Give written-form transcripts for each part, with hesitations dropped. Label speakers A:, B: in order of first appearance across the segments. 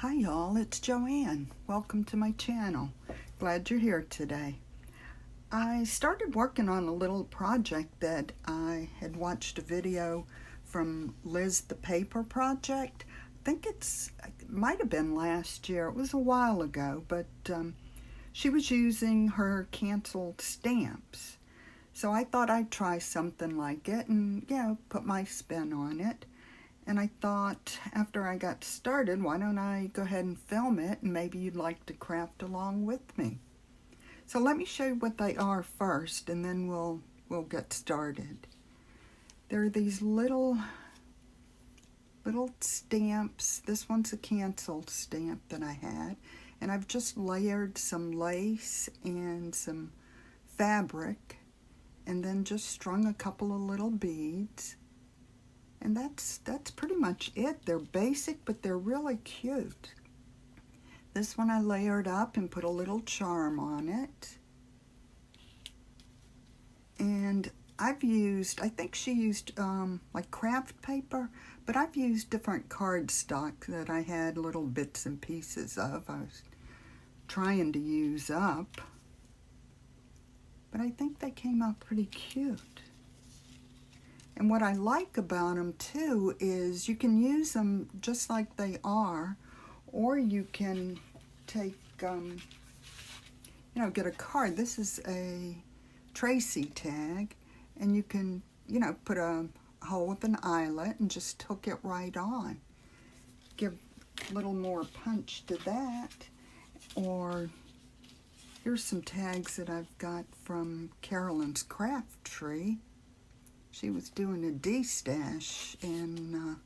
A: Hi y'all, it's Joanne. Welcome to my channel. Glad you're here today. I started working on a little project that I had watched a video from Liz the Paper Project. I think it might have been last year. It was a while ago, but she was using her canceled stamps. So I thought I'd try something like it and, put my spin on it. And I thought after I got started, why don't I go ahead and film it, and maybe you'd like to craft along with me. So let me show you what they are first, and then we'll get started. There are these little stamps. This one's a canceled stamp that I had, and I've just layered some lace and some fabric, and then just strung a couple of little beads. And that's pretty much it. They're basic, but they're really cute. This one I layered up and put a little charm on it. And I think she used like craft paper, but I've used different cardstock that I had little bits and pieces of. I was trying to use up, but I think they came out pretty cute. And what I like about them too is you can use them just like they are, or you can take, get a card. This is a Tracy tag, and you can, put a hole with an eyelet and just hook it right on. Give a little more punch to that. Or here's some tags that I've got from Carolyn's Craft Tree. She was doing a D-stash, and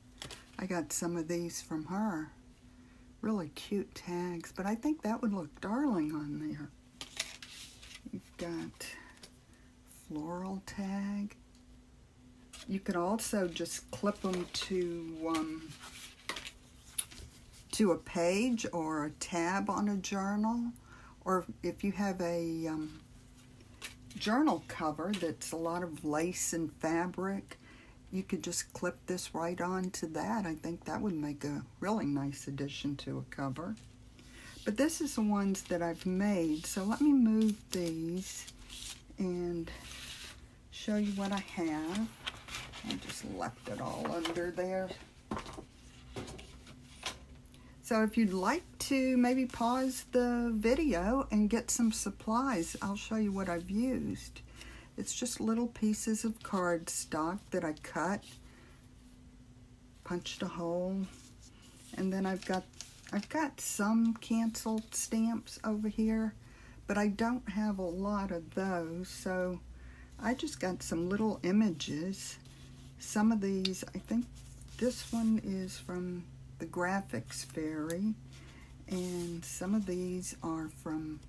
A: I got some of these from her. Really cute tags, but I think that would look darling on there. You've got floral tag. You could also just clip them to a page or a tab on a journal, or if you have a journal cover that's a lot of lace and fabric, you could just clip this right onto that. I think that would make a really nice addition to a cover. But this is the ones that I've made, so let me move these and show you what I have. I just left it all under there. So if you'd like to maybe pause the video and get some supplies, I'll show you what I've used. It's just little pieces of cardstock that I cut, punched a hole, and then I've got some canceled stamps over here, but I don't have a lot of those, so I just got some little images. Some of these, I think this one is from the Graphics Fairy, and some of these are from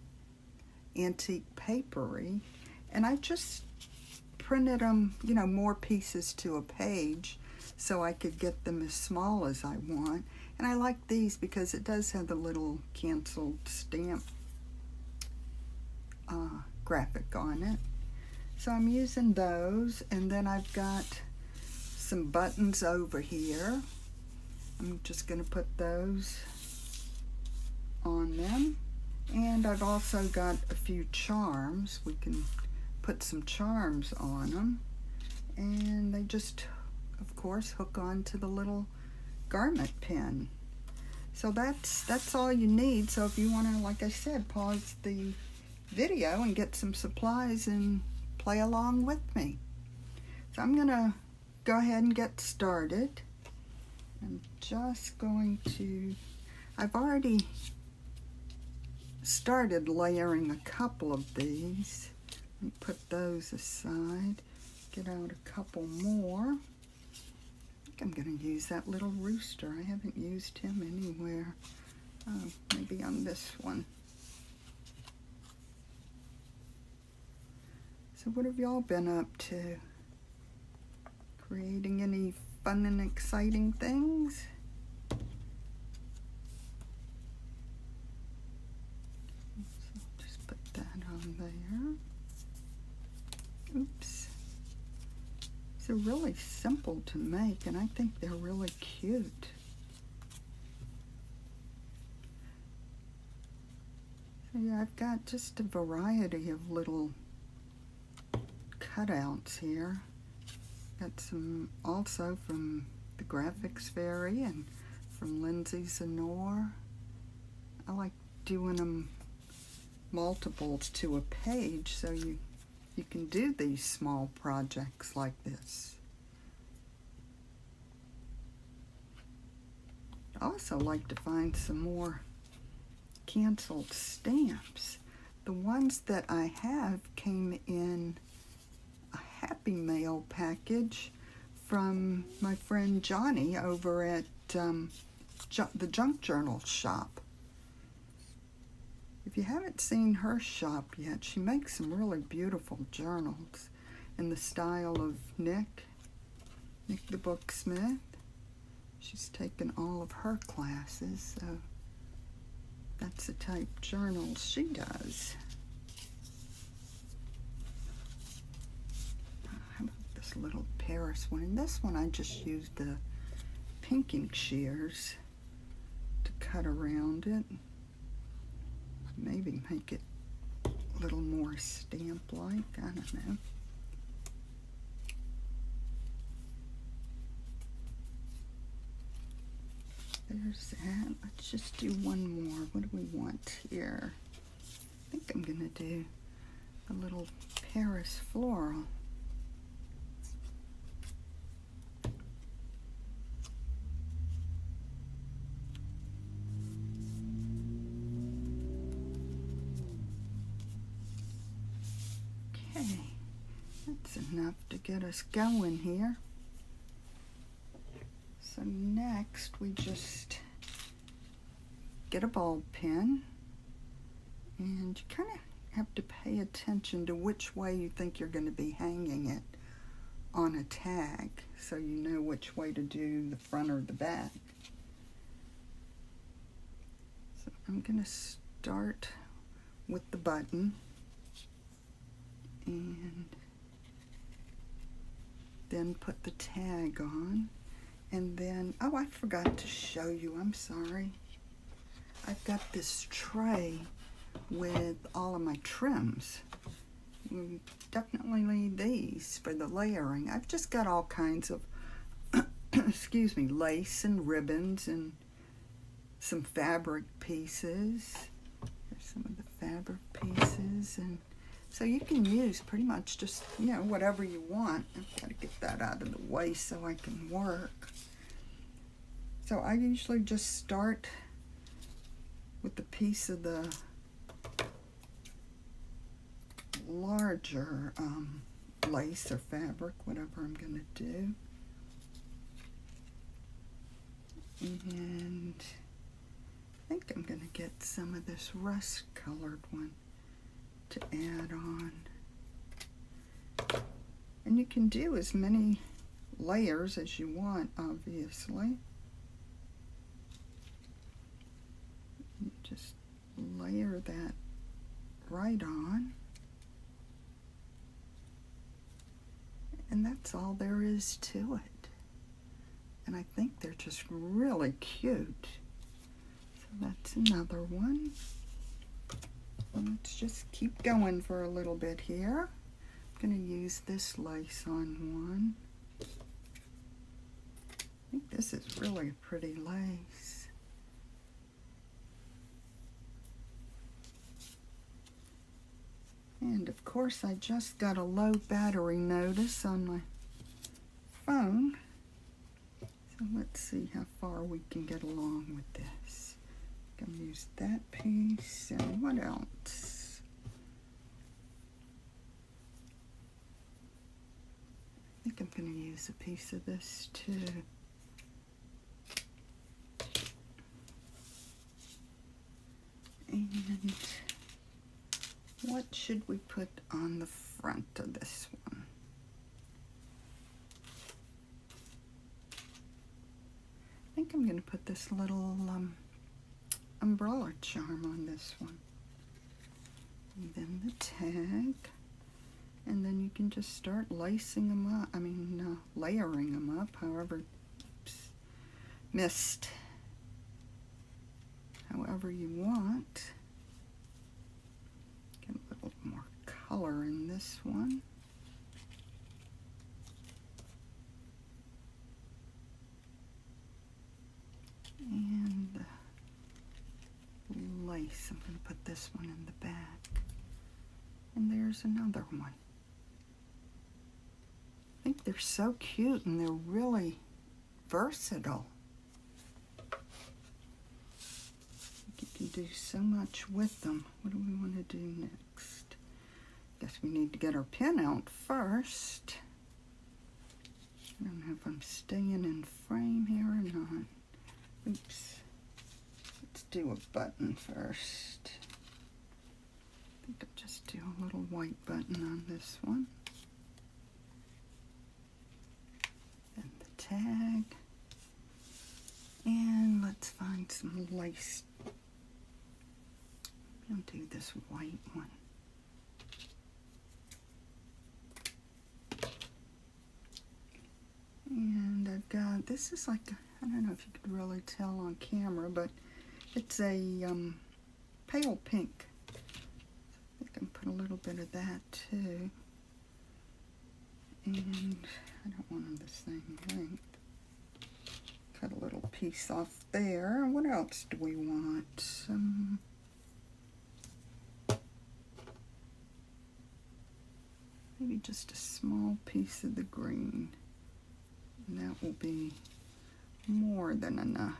A: Antique Papery, and I just printed them, more pieces to a page so I could get them as small as I want. And I like these because it does have the little canceled stamp graphic on it. So I'm using those, and then I've got some buttons over here. I'm just going to put those on them. And I've also got a few charms. We can put some charms on them. And they just, of course, hook onto the little garment pin. So that's all you need. So if you want to, like I said, pause the video and get some supplies and play along with me. So I'm going to go ahead and get started. I'm just going to, I've already started layering a couple of these. Let me put those aside, get out a couple more. I think I'm going to use that little rooster. I haven't used him anywhere. Oh, maybe on this one. So what have y'all been up to? Creating any fun and exciting things? So just put that on there. Oops. These are really simple to make, and I think they're really cute. So yeah, I've got just a variety of little cutouts here. Got some also from the Graphics Fairy and from Lindsay Zenor. I like doing them multiples to a page so you can do these small projects like this. I also like to find some more canceled stamps. The ones that I have came in a Happy Mail package from my friend Johnny over at the Junk Journal shop. If you haven't seen her shop yet, she makes some really beautiful journals in the style of Nick the Booksmith. She's taken all of her classes, so that's the type journals she does. How about this little Paris one? And this one I just used the pinking shears to cut around it. Maybe make it a little more stamp-like, I don't know. There's that. Let's just do one more. What do we want here? I think I'm gonna do a little Paris floral. Okay, that's enough to get us going here. So next we just get a ball pen, and you kind of have to pay attention to which way you think you're going to be hanging it on a tag, so you know which way to do the front or the back. So I'm going to start with the button and then put the tag on. And then, oh, I forgot to show you, I'm sorry. I've got this tray with all of my trims. You definitely need these for the layering. I've just got all kinds of, excuse me, lace and ribbons and some fabric pieces. There's some of the fabric pieces. And so you can use pretty much just, whatever you want. I've got to get that out of the way so I can work. So I usually just start with the piece of the larger lace or fabric, whatever I'm going to do. And I think I'm going to get some of this rust-colored one to add on. And you can do as many layers as you want, obviously. You just layer that right on. And that's all there is to it. And I think they're just really cute. So that's another one. Let's just keep going for a little bit here. I'm going to use this lace on one. I think this is really a pretty lace. And of course I just got a low battery notice on my phone. So let's see how far we can get along with this. I'm going to use that piece, and what else? I think I'm going to use a piece of this too. And what should we put on the front of this one? I think I'm going to put this little umbrella charm on this one. And then the tag. And then you can just start lacing them up. Layering them up, however, however you want. color in this one. And the lace, I'm going to put this one in the back. And there's another one. I think they're so cute and they're really versatile. You can do so much with them. What do we want to do next? Guess we need to get our pin out first. I don't know if I'm staying in frame here or not. Oops. Let's do a button first. I think I'll just do a little white button on this one. And the tag. And let's find some lace. I'll do this white one. And I've got, this is like, I don't know if you could really tell on camera, but it's a pale pink. I think I can put a little bit of that too. And I don't want them the same length. Cut a little piece off there. What else do we want? Maybe just a small piece of the green. And that will be more than enough.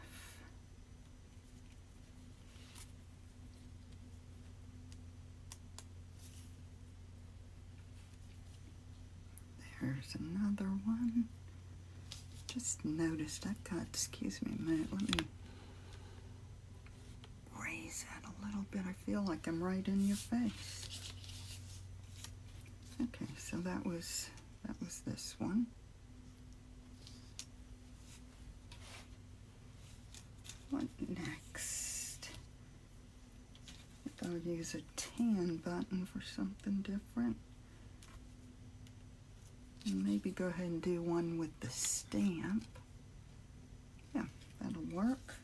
A: There's another one. Just noticed I've got, excuse me a minute, let me raise that a little bit. I feel like I'm right in your face. Okay, so that was this one. What next? I think I'll use a tan button for something different. And maybe go ahead and do one with the stamp. Yeah, that'll work.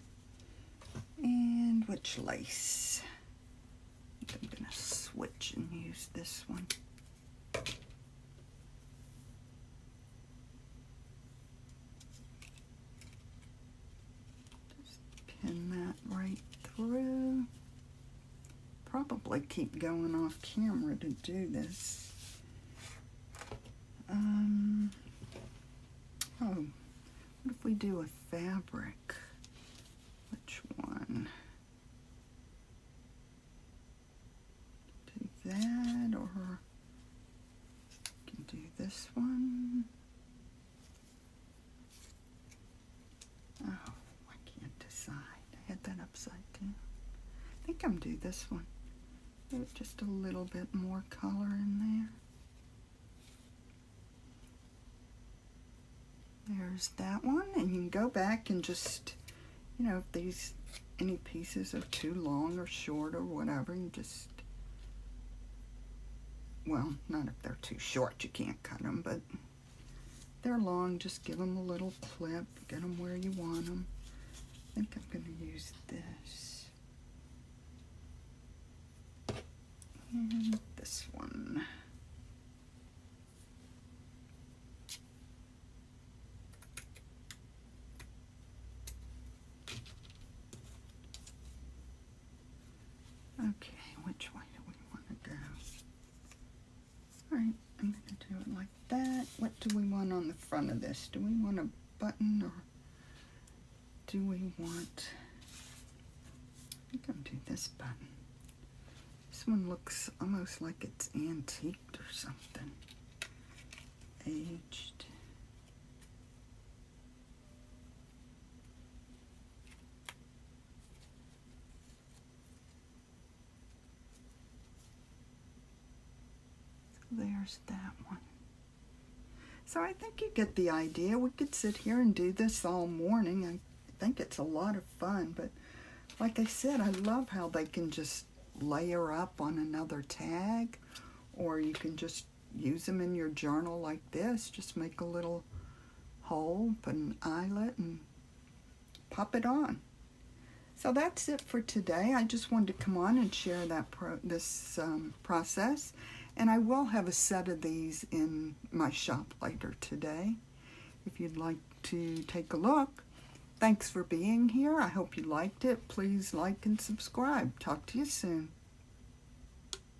A: And which lace? I think I'm gonna switch and use this one. Just pin that right through. Probably keep going off camera to do this. Oh, what if we do a fabric? Which one? Do that, or can do this one? Oh, I can't decide. I had that upside down. I think I'm gonna do this one. There's just a little bit more color in there. There's that one, and you can go back and just, you know, if any pieces are too long or short or whatever, you just, well, not if they're too short, you can't cut them, but if they're long, just give them a little clip, get them where you want them. I think I'm going to use this. And this one. Okay, which way do we want to go? Alright, I'm going to do it like that. What do we want on the front of this? Do we want a button, or do we want, I think I'm going to do this button. This one looks almost like it's antiqued or something. Aged. There's that one. So I think you get the idea. We could sit here and do this all morning. I think it's a lot of fun, but like I said, I love how they can just layer up on another tag, or you can just use them in your journal like this. Just make a little hole, put an eyelet, and pop it on. So that's it for today. I just wanted to come on and share that this process. And I will have a set of these in my shop later today, if you'd like to take a look. Thanks for being here. I hope you liked it. Please like and subscribe. Talk to you soon.